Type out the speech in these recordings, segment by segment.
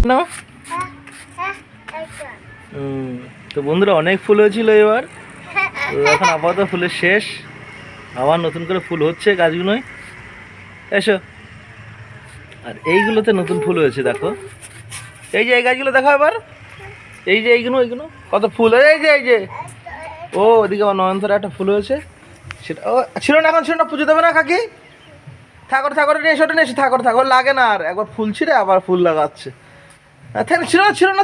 না তো বন্ধুরা অনেক ফুল হয়েছিল এবার, তো এখন আপাতত ফুলের শেষ, আবার নতুন করে ফুল হচ্ছে গাছগুলোয়। এসো, আর এইগুলোতে নতুন ফুল হয়েছে দেখো, এই যে এই গাছগুলো দেখো এবার, এই যে এইগুলো কত ফুল, এই যে ও ওদিকে আমার নয়নতারা একটা ফুল হয়েছে, সেটা ও ছিল না, এখন ছিল না, পুজো দেবে না কাকি, ঠাকুর নিয়ে এসো, নিয়ে এসে ঠাকুর লাগে না, আর একবার ফুল ছিঁড়ে আবার ফুল লাগাচ্ছে।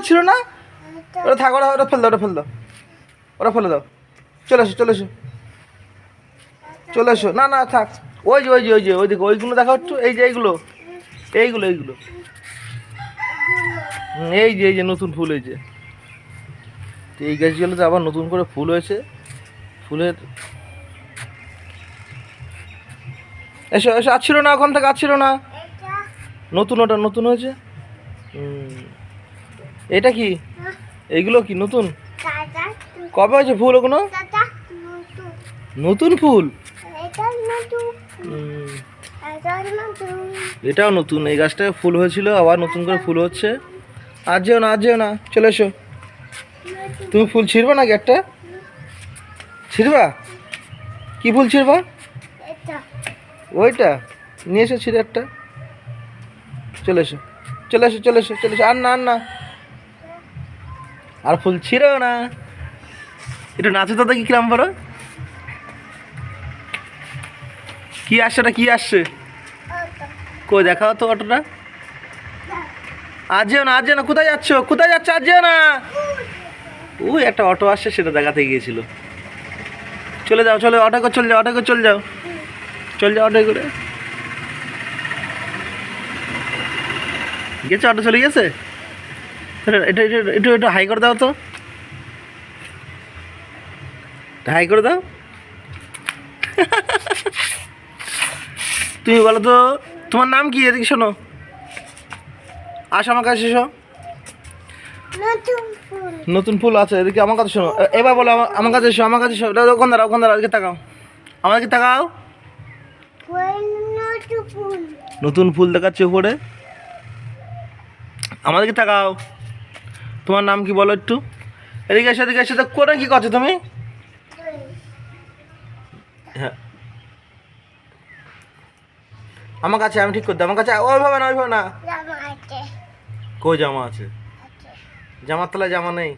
ছিল না ওটা ঠাকুর, ওটা ফেলে দাও ওটা ফেলে দাও, চলে এসো না থাক, ওই যে ওইদিকে ওইগুলো দেখা হচ্ছে, এই যে এইগুলো এই যে নতুন ফুল হয়েছে, এই গাছগুলোতে আবার নতুন করে ফুল হয়েছে, ফুলের এসো আসছিল না, ওখান থেকে আসছিল না, ওটা নতুন হয়েছে। এটা কি, এইগুলো কি নতুন, কবে হয়েছে ফুল ওগুলো, নতুন ফুল, এটাও নতুন, এই গাছটায় ফুল হয়েছিল, আবার নতুন করে ফুল হচ্ছে। আর যেও না চলে এসো, তুমি ফুল ছিঁড়বা নাকি একটা, ছিঁড়বা, কি ফুল ছিঁড়বা, ওইটা নিয়ে এসো ছিঁড়ে একটা, চলে এসো আর না আর ফুল ছিঁড়ো না, একটু নাচো তো দেখি কিরাম পারো, কি আসছে কই দেখাও তো অটোটা, আর যেও না কোথায় যাচ্ছ আর যেও না, ওই একটা অটো আসছে সেটা দেখাতে গিয়েছিল, চলে যাও অটো করে চলে যাও অটো করে গেছে, অটো চলে গেছে, এটা হাই করে দাও তো, হাই করে দাও তুমি বলো তো তোমার নাম কি, এদিকে শোনো, আসো আমার কাছে এসো, নতুন ফুল আছে এদিকে আমার কাছে শোনো, এবার বলো আমার কাছে এসো, ওখান দাঁড়াও এদিকে তাকাও, আমাদেরকে তাকাও, নতুন ফুল দেখাচ্ছে উপরে, আমাদেরকে তাকাও, তোমার নাম কি বলো একটু, এদিকে এসে করে কি করছো তুমি, হ্যাঁ আমার কাছে, আমি ঠিক করতে আমার কাছে, ওইভাবে না কই জামা আছে, জামার তলায় জামা নেই।